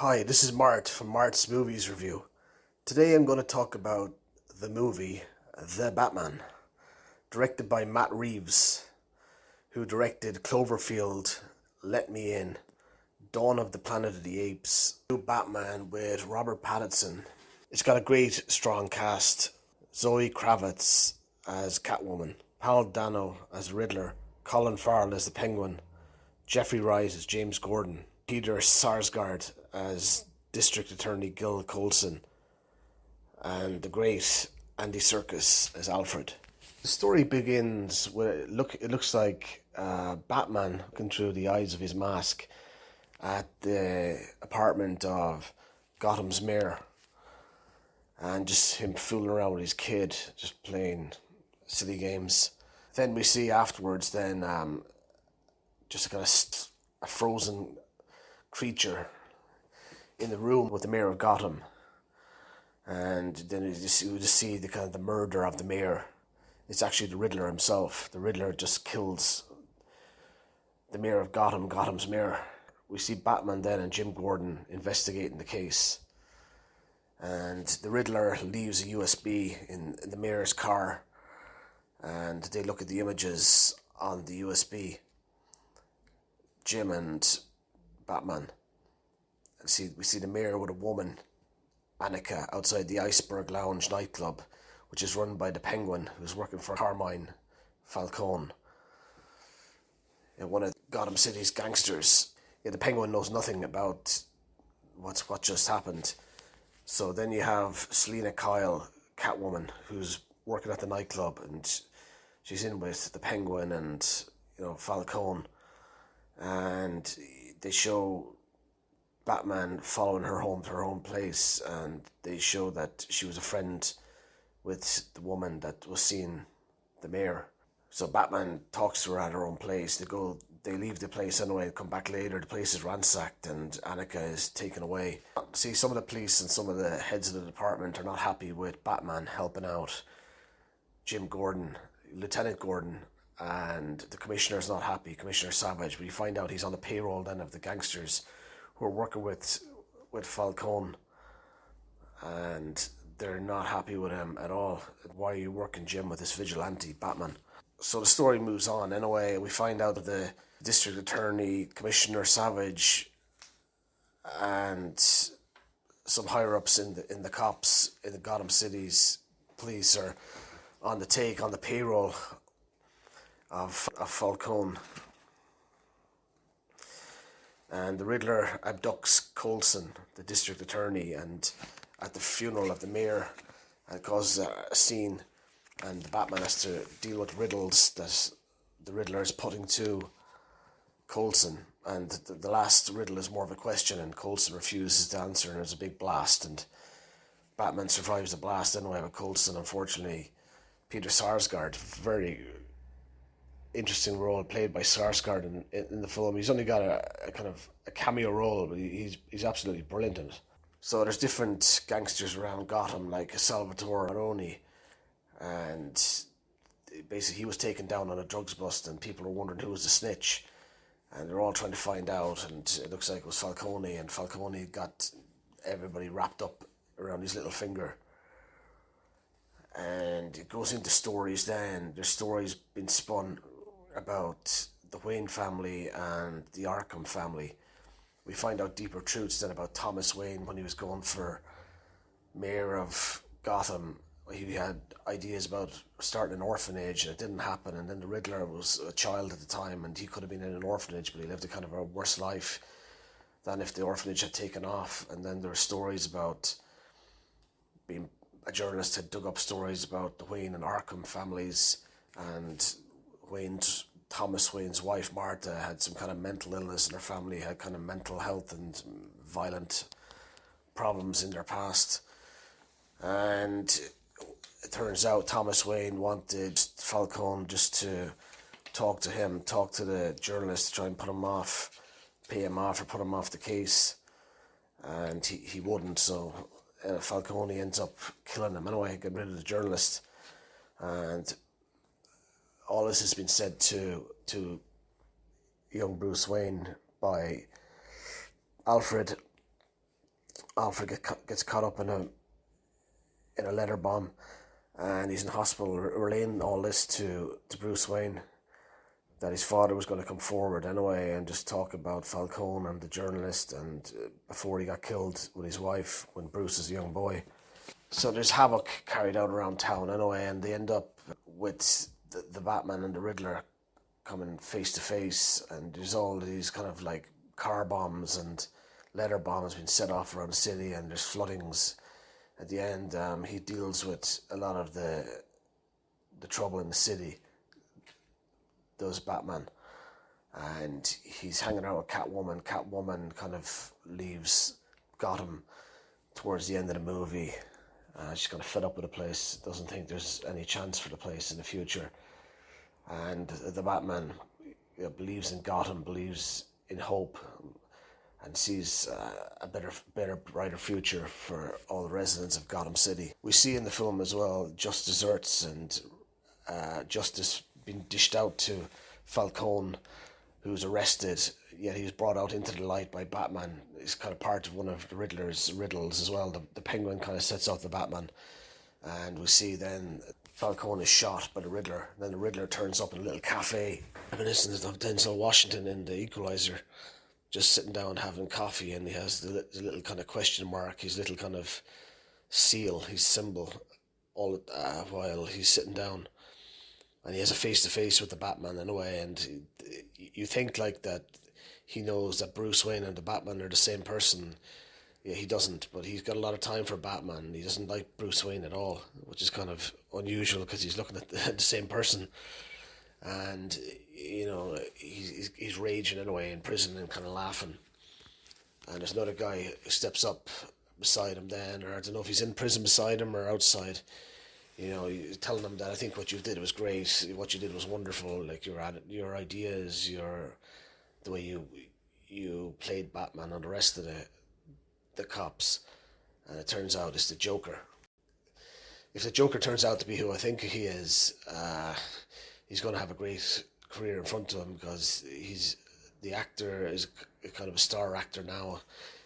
Hi, this is Mart from Mart's Movies Review. Today I'm going to talk about the movie The Batman, directed by Matt Reeves, who directed Cloverfield, Let Me In, Dawn of the Planet of the Apes, New Batman with Robert Pattinson. It's got a great, strong cast. Zoe Kravitz as Catwoman, Paul Dano as Riddler, Colin Farrell as the Penguin, Jeffrey Wright as James Gordon, Peter Sarsgaard as District Attorney Gil Colson, and the great Andy Serkis as Alfred. The story begins with it looks like Batman looking through the eyes of his mask at the apartment of Gotham's mayor, and just him fooling around with his kid, just playing silly games. Then we see afterwards just kind of a frozen creature in the room with the mayor of Gotham, and then you just see the kind of the murder of the mayor. It's actually the Riddler himself. The Riddler just kills the mayor of Gotham, Gotham's mayor. We see Batman then and Jim Gordon investigating the case, and the Riddler leaves a USB in the mayor's car, and they look at the images on the USB. Jim and Batman. We see the mayor with a woman, Annika, outside the Iceberg Lounge nightclub, which is run by the Penguin, who's working for Carmine Falcone, one of Gotham City's gangsters. The Penguin knows nothing about what just happened. So then you have Selena Kyle, Catwoman, who's working at the nightclub, and she's in with the Penguin and Falcone, and they show Batman following her home to her own place, and they show that she was a friend with the woman that was seeing the mayor. So Batman talks to her at her own place. They leave the place anyway, come back later, the place is ransacked and Annika is taken away. See, some of the police and some of the heads of the department are not happy with Batman helping out Jim Gordon, Lieutenant Gordon, and the commissioner's not happy, Commissioner Savage. We find out he's on the payroll then of the gangsters who are working with Falcone, and they're not happy with him at all. Why are you working, Jim, with this vigilante, Batman? So the story moves on. Anyway, we find out that the district attorney, Commissioner Savage, and some higher ups in the cops in the Gotham City's police are on the payroll of Falcone. And the Riddler abducts Colson, the district attorney, and at the funeral of the mayor, and causes a scene, and Batman has to deal with riddles that the Riddler is putting to Colson, and the last riddle is more of a question, and Colson refuses to answer, and there's a big blast, and Batman survives the blast anyway, but Colson, unfortunately, Peter Sarsgaard, very interesting role played by Sarsgaard in the film. He's only got a kind of a cameo role, but he's absolutely brilliant in it. So there's different gangsters around Gotham, like Salvatore Maroni, and basically he was taken down on a drugs bust, and people are wondering who was the snitch, and they're all trying to find out, and it looks like it was Falcone, and Falcone got everybody wrapped up around his little finger. And it goes into stories then. There's stories been spun about the Wayne family and the Arkham family. We find out deeper truths then about Thomas Wayne when he was going for mayor of Gotham. He had ideas about starting an orphanage, and it didn't happen. And then the Riddler was a child at the time, and he could have been in an orphanage, but he lived a kind of a worse life than if the orphanage had taken off. And then there are stories about a journalist had dug up stories about the Wayne and Arkham families, and Thomas Wayne's wife Martha had some kind of mental illness, and her family had kind of mental health and violent problems in their past. And it turns out Thomas Wayne wanted Falcone just to talk to the journalist, to try and pay him off or put him off the case, and he wouldn't, so Falcone ends up killing him anyway, getting rid of the journalist. And all this has been said to young Bruce Wayne by Alfred, gets caught up in a letter bomb, and he's in hospital, relaying all this to Bruce Wayne, that his father was going to come forward anyway and just talk about Falcone and the journalist, and before he got killed with his wife when Bruce is a young boy. So there's havoc carried out around town anyway, and they end up with the Batman and the Riddler coming face to face, and there's all these kind of like car bombs and letter bombs being set off around the city, and there's floodings. At the end, he deals with a lot of the trouble in the city, does Batman, and he's hanging out with Catwoman. Catwoman kind of leaves Gotham towards the end of the movie. She's kind of fed up with the place, doesn't think there's any chance for the place in the future. And the Batman believes in Gotham, believes in hope, and sees a better, brighter future for all the residents of Gotham City. We see in the film as well just desserts and justice being dished out to Falcone, who's arrested, yet he's brought out into the light by Batman. He's kind of part of one of the Riddler's riddles as well. The Penguin kind of sets off the Batman, and we see then Falcone is shot by the Riddler. Then the Riddler turns up in a little cafe, reminiscent of Denzel Washington in The Equalizer, just sitting down having coffee, and he has the little kind of question mark, his little kind of seal, his symbol, all while he's sitting down. And he has a face-to-face with the Batman in a way, and you think like that he knows that Bruce Wayne and the Batman are the same person. Yeah, he doesn't, but he's got a lot of time for Batman. He doesn't like Bruce Wayne at all, which is kind of unusual because he's looking at the same person. And, you know, he's raging in a way in prison and kind of laughing. And there's another guy who steps up beside him then, or I don't know if he's in prison beside him or outside. You know, telling them that I think what you did was great, what you did was wonderful, like your ideas, the way you played Batman and the rest of the cops, and it turns out it's the Joker. If the Joker turns out to be who I think he is, he's going to have a great career in front of him, because the actor is kind of a star actor now.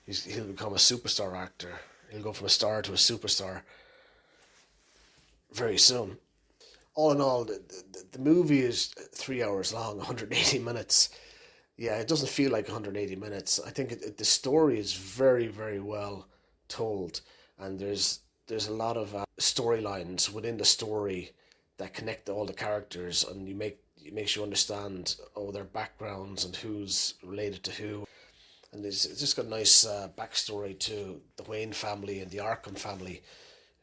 He'll become a superstar actor. He'll go from a star to a superstar very soon. All in all, the movie is 3 hours long, 180 minutes. Yeah, it doesn't feel like 180 minutes. I think the story is very, very well told, and there's a lot of storylines within the story that connect all the characters, and it makes you understand their backgrounds and who's related to who. And it's just got a nice backstory to the Wayne family and the Arkham family,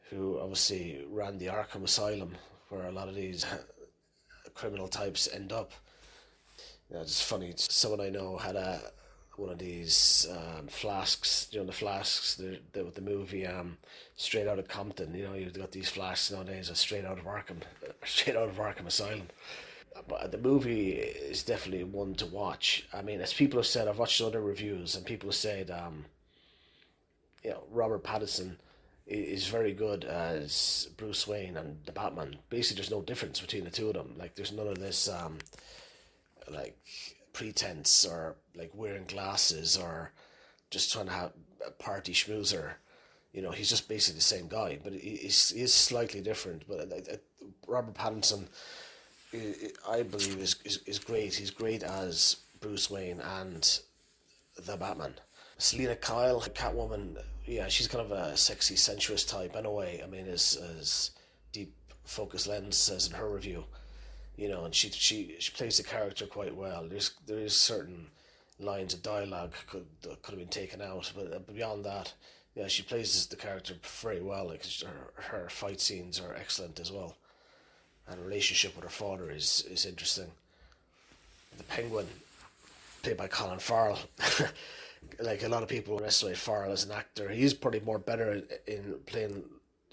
who obviously ran the Arkham Asylum, where a lot of these criminal types end up. You know, it's funny, someone I know had one of these flasks, you know, the flasks with the movie Straight Outta Compton. You know, you've got these flasks nowadays are straight out of Arkham Asylum. But the movie is definitely one to watch. I mean, as people have said, I've watched other reviews, and people have said, you know, Robert Pattinson is very good as Bruce Wayne and the Batman. Basically, there's no difference between the two of them. Like, there's none of this like pretense, or like wearing glasses, or just trying to have a party schmoozer. You know, he's just basically the same guy, but he is slightly different. But Robert Pattinson, I believe, is great. He's great as Bruce Wayne and the Batman. Selena Kyle, Catwoman, yeah, she's kind of a sexy, sensuous type in a way. I mean, as Deep Focus Lens says in her review, you know, and she plays the character quite well. There is certain lines of dialogue could have been taken out, but beyond that, yeah, she plays the character very well. Like, her fight scenes are excellent as well, and her relationship with her father is interesting. The Penguin, played by Colin Farrell. Like, a lot of people underestimate Farrell as an actor. He's probably more better in playing.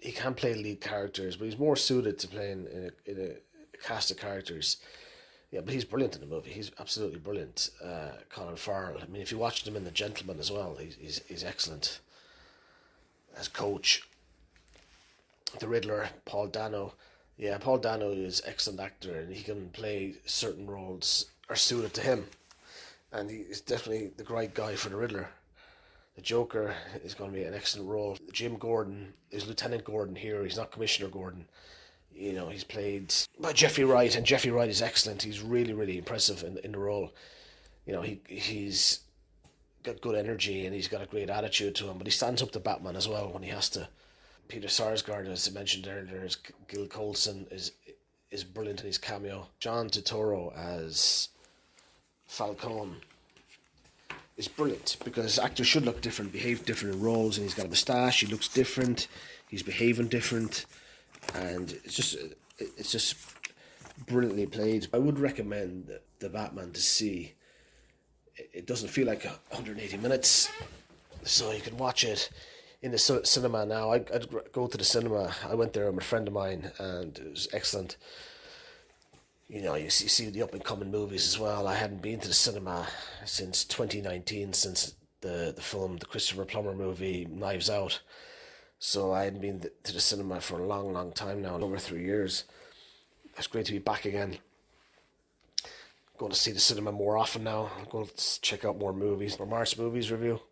He can play lead characters, but he's more suited to playing in a cast of characters. Yeah, but he's brilliant in the movie. He's absolutely brilliant, Colin Farrell. I mean, if you watched him in The Gentleman as well, he's excellent as Coach. The Riddler, Paul Dano. Yeah, Paul Dano is an excellent actor, and he can play certain roles are suited to him. And he's definitely the right guy for the Riddler. The Joker is going to be an excellent role. Jim Gordon is Lieutenant Gordon here. He's not Commissioner Gordon. You know, he's played by Jeffrey Wright, and Jeffrey Wright is excellent. He's really, really impressive in the role. You know, he's got good energy and he's got a great attitude to him, but he stands up to Batman as well when he has to. Peter Sarsgaard, as I mentioned earlier, is Gil Colson is brilliant in his cameo. John Turturro as Falcone is brilliant because actors should look different, behave different in roles, and he's got a moustache. He looks different. He's behaving different, and it's just brilliantly played. I would recommend the Batman to see. It doesn't feel like 180 minutes, so you can watch it in the cinema now. I'd go to the cinema. I went there with a friend of mine, and it was excellent. You know, you see the up-and-coming movies as well. I hadn't been to the cinema since 2019, since the film, the Christopher Plummer movie, Knives Out. So I hadn't been to the cinema for a long, long time now, over 3 years. It's great to be back again. Going to see the cinema more often now. I'm going to check out more movies. For Mart's Movies review.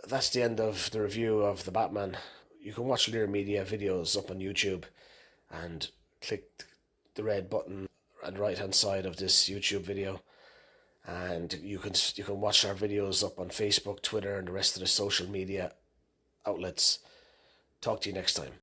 That's the end of the review of The Batman. You can watch Lear Media videos up on YouTube and click the red button on the right hand side of this YouTube video. And you can watch our videos up on Facebook, Twitter, and the rest of the social media outlets. Talk to you next time.